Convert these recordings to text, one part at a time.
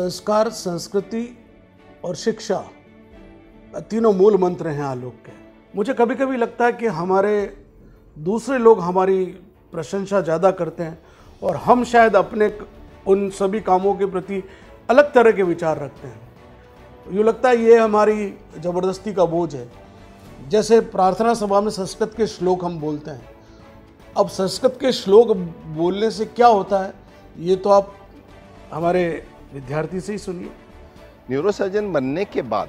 संस्कार, संस्कृति और शिक्षा तीनों मूल मंत्र हैं आलोक के। मुझे कभी कभी लगता है कि हमारे दूसरे लोग हमारी प्रशंसा ज़्यादा करते हैं और हम शायद अपने उन सभी कामों के प्रति अलग तरह के विचार रखते हैं। यूँ लगता है ये हमारी ज़बरदस्ती का बोझ है। जैसे प्रार्थना सभा में संस्कृत के श्लोक हम बोलते हैं। अब संस्कृत के श्लोक बोलने से क्या होता है, ये तो आप हमारे विद्यार्थी से ही सुनिए। न्यूरोसर्जन बनने के बाद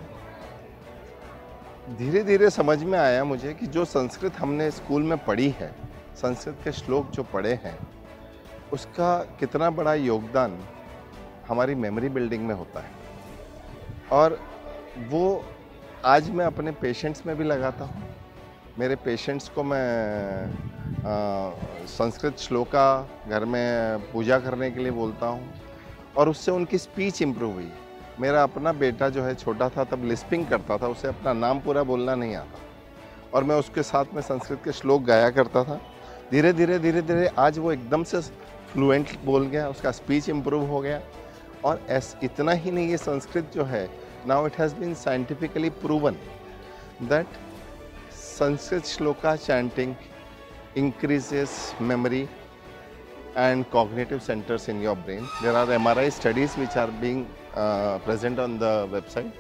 धीरे धीरे समझ में आया मुझे कि जो संस्कृत हमने स्कूल में पढ़ी है, संस्कृत के श्लोक जो पढ़े हैं, उसका कितना बड़ा योगदान हमारी मेमोरी बिल्डिंग में होता है। और वो आज मैं अपने पेशेंट्स में भी लगाता हूँ। मेरे पेशेंट्स को मैं संस्कृत श्लोका घर में पूजा करने के लिए बोलता हूँ और उससे उनकी स्पीच इम्प्रूव हुई। मेरा अपना बेटा जो है छोटा था तब लिस्पिंग करता था, उसे अपना नाम पूरा बोलना नहीं आता और मैं उसके साथ में संस्कृत के श्लोक गाया करता था। धीरे धीरे आज वो एकदम से फ्लुएंट बोल गया, उसका स्पीच इम्प्रूव हो गया। और इतना ही नहीं, ये संस्कृत जो है now it has been scientifically proven that Sanskrit shloka chanting increases memory and cognitive centers in your brain. There are MRI studies which are being present on the website.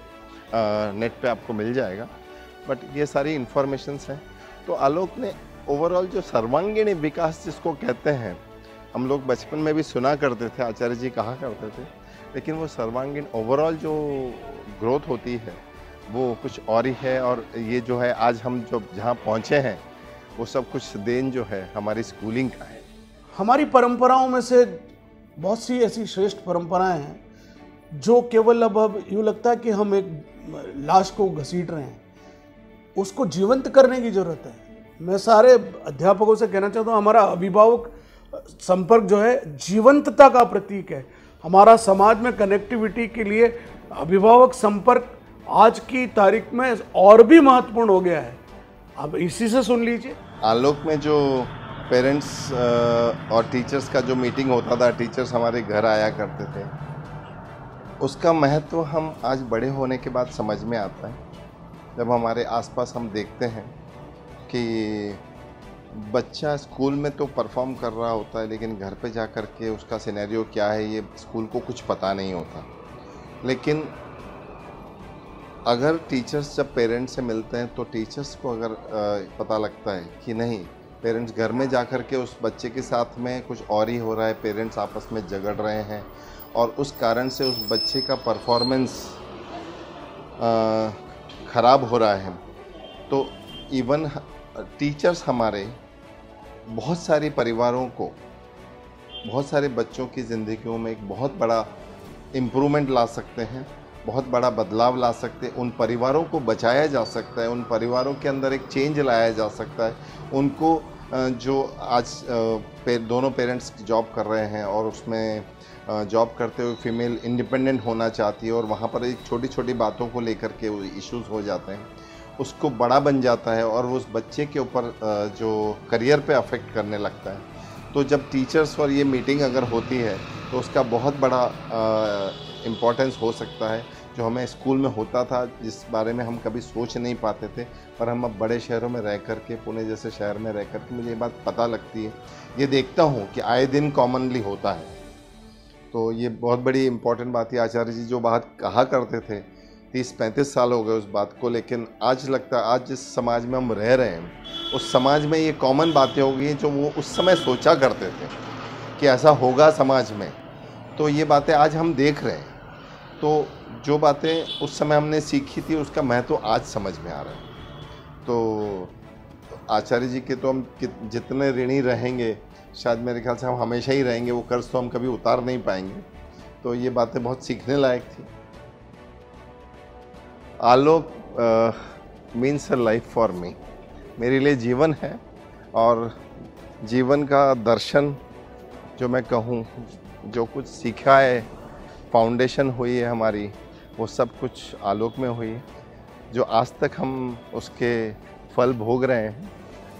Net पे आपको मिल जाएगा, बट ये सारी इंफॉर्मेशंस हैं। तो आलोक ने ओवरऑल जो सर्वांगीण विकास जिसको कहते हैं, हम लोग बचपन में भी सुना करते थे, आचार्य जी कहा करते थे, लेकिन वो सर्वांगीण ओवरऑल जो ग्रोथ होती है वो कुछ और ही है। और ये जो है आज हम जो जहाँ पहुँचे हैं वो सब कुछ देन जो है हमारी स्कूलिंग का है। हमारी परंपराओं में से बहुत सी ऐसी श्रेष्ठ परंपराएं हैं जो केवल अब यूँ लगता है कि हम एक लाश को घसीट रहे हैं, उसको जीवंत करने की जरूरत है। मैं सारे अध्यापकों से कहना चाहता हूँ, हमारा अभिभावक संपर्क जो है जीवंतता का प्रतीक है। हमारा समाज में कनेक्टिविटी के लिए अभिभावक संपर्क आज की तारीख में और भी महत्वपूर्ण हो गया है। अब इसी से सुन लीजिए। आलोक में जो पेरेंट्स और टीचर्स का जो मीटिंग होता था, टीचर्स हमारे घर आया करते थे, उसका महत्व हम आज बड़े होने के बाद समझ में आता है। जब हमारे आसपास हम देखते हैं कि बच्चा स्कूल में तो परफॉर्म कर रहा होता है, लेकिन घर पे जा कर के उसका सिनेरियो क्या है ये स्कूल को कुछ पता नहीं होता। लेकिन अगर टीचर्स जब पेरेंट्स से मिलते हैं तो टीचर्स को अगर पता लगता है कि नहीं, पेरेंट्स घर में जा कर के उस बच्चे के साथ में कुछ और ही हो रहा है, पेरेंट्स आपस में झगड़ रहे हैं और उस कारण से उस बच्चे का परफॉर्मेंस ख़राब हो रहा है, तो इवन टीचर्स हमारे बहुत सारे परिवारों को, बहुत सारे बच्चों की ज़िंदगियों में एक बहुत बड़ा इम्प्रूवमेंट ला सकते हैं, बहुत बड़ा बदलाव ला सकते हैं। उन परिवारों को बचाया जा सकता है, उन परिवारों के अंदर एक चेंज लाया जा सकता है। उनको जो आज दोनों पेरेंट्स जॉब कर रहे हैं और उसमें जॉब करते हुए फीमेल इंडिपेंडेंट होना चाहती है और वहाँ पर एक छोटी छोटी बातों को लेकर के इश्यूज हो जाते हैं, उसको बड़ा बन जाता है और उस बच्चे के ऊपर जो करियर पे अफेक्ट करने लगता है। तो जब टीचर्स और ये मीटिंग अगर होती है तो उसका बहुत बड़ा इम्पोर्टेंस हो सकता है, जो हमें स्कूल में होता था, जिस बारे में हम कभी सोच नहीं पाते थे, पर हम अब बड़े शहरों में रह कर के, पुणे जैसे शहर में रह कर के मुझे ये बात पता लगती है, ये देखता हूँ कि आए दिन कॉमनली होता है। तो ये बहुत बड़ी इम्पोर्टेंट बात है। आचार्य जी जो बात कहा करते थे, 30-35 साल हो गए उस बात को, लेकिन आज लगता है आज जिस समाज में हम रह रहे हैं उस समाज में ये कॉमन बातें हो गई हैं जो वो उस समय सोचा करते थे कि ऐसा होगा समाज में। तो ये बातें आज हम देख रहे हैं। तो जो बातें उस समय हमने सीखी थी उसका महत्व आज समझ में आ रहा है। तो आचार्य जी के तो हम जितने ऋणी रहेंगे, शायद मेरे ख्याल से हम हमेशा ही रहेंगे, वो कर्ज तो हम कभी उतार नहीं पाएंगे। तो ये बातें बहुत सीखने लायक थी। Alok means a life for me, मेरे लिए जीवन है और जीवन का दर्शन जो मैं कहूँ, जो कुछ सीखा है, फाउंडेशन हुई है हमारी, वो सब कुछ आलोक में हुई है। जो आज तक हम उसके फल भोग रहे हैं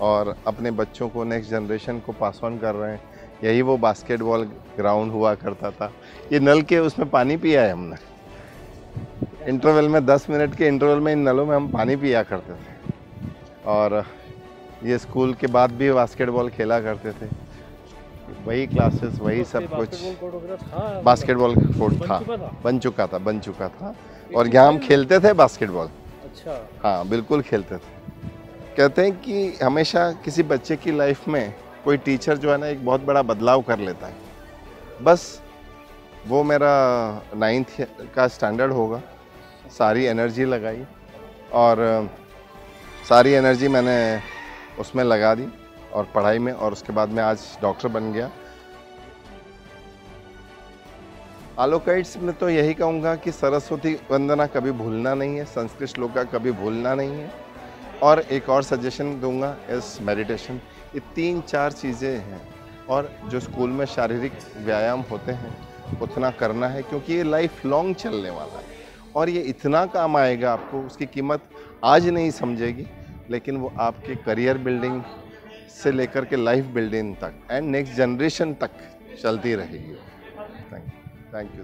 और अपने बच्चों को, नेक्स्ट जनरेशन को पास ऑन कर रहे हैं, यही वो बास्केटबॉल ग्राउंड हुआ करता था। ये नल के उसमें पानी पिया है हमने, इंटरवल में 10 मिनट के इंटरवल में इन नलों में हम पानी पिया करते थे। और ये स्कूल के बाद भी बास्केटबॉल खेला करते थे, वही क्लासेस वही सब कुछ। बास्केटबॉल कोर्ट था, बन चुका था और यहाँ हम खेलते थे बास्केटबॉल। अच्छा। हाँ बिल्कुल खेलते थे। कहते हैं कि हमेशा किसी बच्चे की लाइफ में कोई टीचर जो है ना एक बहुत बड़ा बदलाव कर लेता है। बस वो मेरा 9th का स्टैंडर्ड होगा, सारी एनर्जी लगाई और सारी एनर्जी मैंने उसमें लगा दी और पढ़ाई में, और उसके बाद मैं आज डॉक्टर बन गया। आलोकाइट्स में तो यही कहूँगा कि सरस्वती वंदना कभी भूलना नहीं है, संस्कृत श्लोक का कभी भूलना नहीं है, और एक और सजेशन दूंगा इस मेडिटेशन। ये 3-4 चीज़ें हैं, और जो स्कूल में शारीरिक व्यायाम होते हैं उतना करना है, क्योंकि ये लाइफ लॉन्ग चलने वाला है और ये इतना काम आएगा आपको, उसकी कीमत आज नहीं समझेगी, लेकिन वो आपके करियर बिल्डिंग से लेकर के लाइफ बिल्डिंग तक एंड नेक्स्ट जनरेशन तक चलती रहेगी। Thank you.